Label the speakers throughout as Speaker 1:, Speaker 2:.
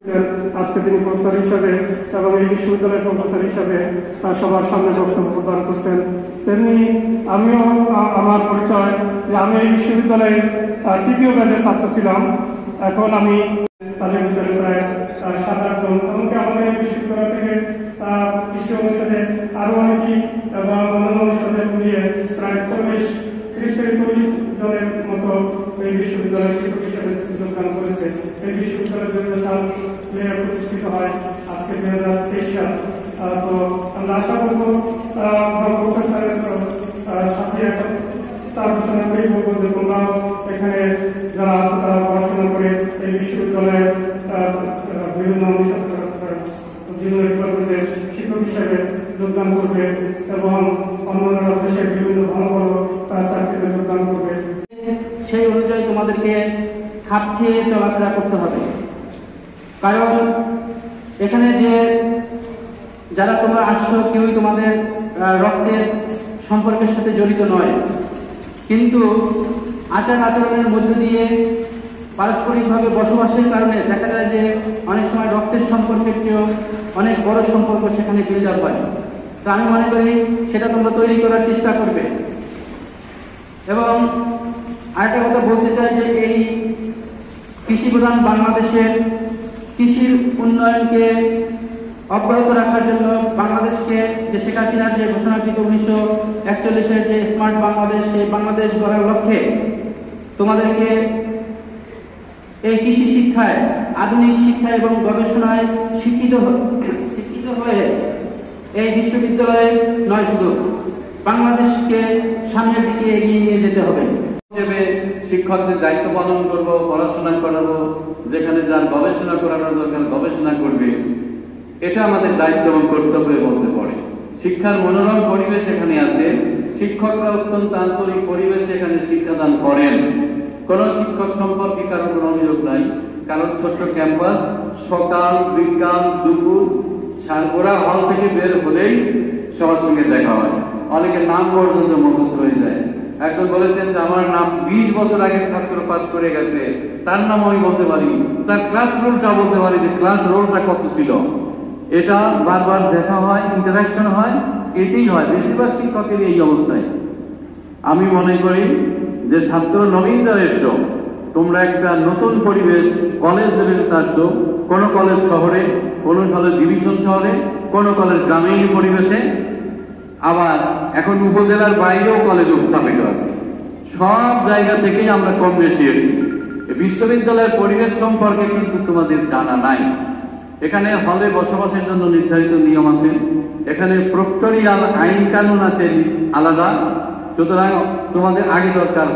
Speaker 1: আজকে তিনি বক্তা হিসাবে এবং এই বিশ্ববিদ্যালয়ের প্রফেসর হিসাবে সবার সামনে বক্তব্য প্রদান করছেন। তেমনি আমিও আমার পরিচয় যে আমি এই বিশ্ববিদ্যালয়ের তৃতীয় ব্যাচের ছাত্র ছিলাম। এখন আমি তাদের ভিতরে প্রায় 7-8 জন, এমনকি আমাদের এই বিশ্ববিদ্যালয় থেকে কৃষি অনুষদে আরো অনেকেই এবং অন্যান্য অনুষদে মিলিয়ে প্রায় 40 জনের মতো এই বিশ্ববিদ্যালয়ের শিক্ষক হিসেবে যোগদান করেছে। এই বিশ্ববিদ্যালয় 2000 সালে প্রতিষ্ঠিত হয়, আজকে 2023 সাল। তো আমরা আশা করবো প্রফেসরের সাথে তার ঘোষণা করেই বলবো যে তোমরাও এখানে যারা আছে তারা পড়াশোনা করে এই বিশ্ববিদ্যালয়ের বিভিন্ন অনুষদ শিক্ষক হিসেবে যোগদান করবে এবং অন্যান্য দেশের বিভিন্ন ভালো ভালো চাকরিতে যোগদান করবে।
Speaker 2: সেই অনুযায়ী তোমাদেরকে খাপ খেয়ে চলাফেরা করতে হবে। কারণ এখানে যে যারা তোমরা আসছো কেউই তোমাদের রক্তের সম্পর্কের সাথে জড়িত নয়, কিন্তু আচার আচরণের মধ্য দিয়ে পারস্পরিকভাবে বসবাসের কারণে দেখা যায় যে অনেক সময় রক্তের সম্পর্কের চেয়েও অনেক বড় সম্পর্ক সেখানে বিল্ড আপ হয়। তো আমি মনে করি সেটা তোমরা তৈরি করার চেষ্টা করবে। এবং আরেকটা কথা বলতে চাই যে এই কৃষি প্রধান বাংলাদেশের কৃষির উন্নয়নকে অব্যাহত রাখার জন্য বাংলাদেশকে যে শেখ হাসিনার যে ঘোষণাকৃত 1941-এর যে স্মার্ট বাংলাদেশ, সেই বাংলাদেশ গড়ার লক্ষ্যে তোমাদেরকে এই কৃষি শিক্ষায়, আধুনিক শিক্ষা এবং গবেষণায় শিক্ষিত হয়ে এই বিশ্ববিদ্যালয়ে নয় শুধু বাংলাদেশকে সামনের দিকে এগিয়ে নিয়ে যেতে হবে।
Speaker 3: হিসেবে শিক্ষকদের দায়িত্ব পালন করব, পড়াশোনা করাবো, যেখানে যার গবেষণা করানোর দরকার গবেষণা করবে, এটা আমাদের দায়িত্ব এবং কর্তব্যের মধ্যে পড়ে। শিক্ষার মনোরম পরিবেশ এখানে আছে, শিক্ষকরা অত্যন্ত আন্তরিক পরিবেশে এখানে শিক্ষাদান করেন। কোন শিক্ষক সম্পর্কে কারো কোনো অভিযোগ নাই, কারণ ছোট্ট ক্যাম্পাস, সকাল বিকাল দুপুর ওরা হল থেকে বের হলেই সবার সঙ্গে দেখা হয়, অনেকের নাম পর্যন্ত মুখস্থ হয়ে যায়। একজন বলেছেন যে আমার নাম 20 বছর আগে ছাত্র পাস করে গেছে, তার নাম আমি বলতে পারি, তার ক্লাস রোলটা বলতে পারি যে ক্লাস রোলটা কত ছিল। এটা বারবার দেখা হয়, ইন্টারাকশন হয়, এটাই হয় বেশিরভাগ শিক্ষকের এই অবস্থায়। আমি মনে করি যে ছাত্র নবীন যারা এসছো, তোমরা একটা নতুন পরিবেশ, কলেজ লেভেলে আসছো, কোন কলেজ শহরে, কোন কলেজ ডিভিশন শহরে, কোন কলেজ গ্রামীণ পরিবেশে, আবার এখন উপজেলার বাইরেও কলেজ স্থাপিত আছে। সব জায়গা থেকেই আমরা কম বেশি এসেছি। বিশ্ববিদ্যালয়ের পরিবেশ সম্পর্কে কিন্তু তোমাদের জানা নাই। এখানে হলে বসবাসের জন্য নির্ধারিত নিয়ম আছে, এখানে প্রক্টোরিয়াল আইন কানুন আছে আলাদা। সুতরাং তোমাদের আগে দরকার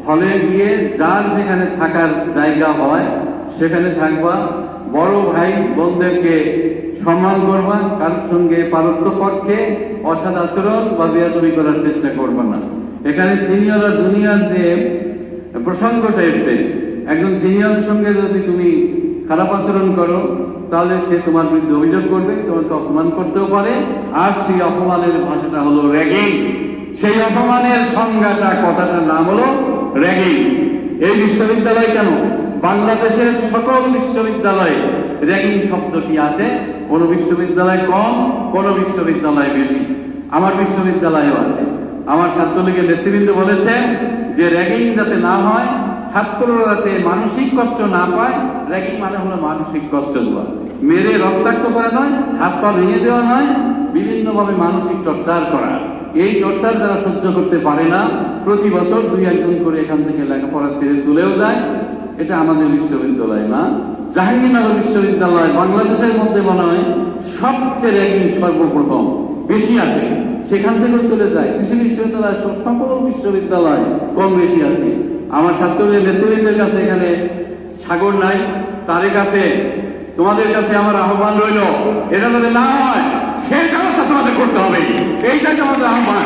Speaker 3: হলে গিয়ে যার যেখানে থাকার জায়গা হয় সেখানে থাকবা, বড় ভাই বোনদেরকে সম্মান করবা, কার সঙ্গে পারত্য পক্ষে অসৎ আচরণ বা বেয়াদবি করার চেষ্টা করবা না। এখানে সিনিয়র আর জুনিয়র যে প্রসঙ্গটা এসছে, একজন সিনিয়রের সঙ্গে যদি তুমি খারাপ আচরণ করো তাহলে সে তোমার বিরুদ্ধে অভিযোগ করবে, তোমাকে অপমান করতেও পারে। আর সেই অপমানের ভাষাটা হলো র্যাগিং। সেই অপমানের সংজ্ঞাটা, কথাটার নাম হলো র্যাগিং। এই বিশ্ববিদ্যালয় কেন, বাংলাদেশের সকল বিশ্ববিদ্যালয়ে র্যাগিং শব্দটি আছে। কোন বিশ্ববিদ্যালয় কম, কোন বিশ্ববিদ্যালয় বেশি। আমার বিশ্ববিদ্যালয়েও আছে। আমার ছাত্রলীগের নেতৃবৃন্দ বলেছেন যে র্যাগিং যাতে না হয়, ছাত্ররা যাতে মানসিক কষ্ট না পায়। র্যাগিং মানে হলো মানসিক কষ্ট দেওয়া, মেরে রক্তাক্ত করা নয়, হাত পা ভেঙে দেওয়া নয়, বিভিন্নভাবে মানসিক টর্চার করা। এই টর্চার যারা সহ্য করতে পারে না, প্রতি বছর 2-1 করে এখান থেকে লেখাপড়া ছেড়ে চলেও যায়। এটা আমাদের বিশ্ববিদ্যালয় না, জাহাঙ্গীরনগর বিশ্ববিদ্যালয় বাংলাদেশের মধ্যে মনে হয় সবচেয়ে র্যাগিং সর্বপ্রথম বেশি আছে, সেখান থেকেও চলে যায়। কৃষি বিশ্ববিদ্যালয় সকল বিশ্ববিদ্যালয় কম বেশি আছে। আমার ছাত্রদের নেতৃবৃন্দের কাছে এখানে সাগর নাই, তাদের কাছে তোমাদের কাছে আমার আহ্বান রইল, এটা যদি না হয় সেই ব্যবস্থা তোমাদের করতে হবে, এইটাই আমাদের আহ্বান।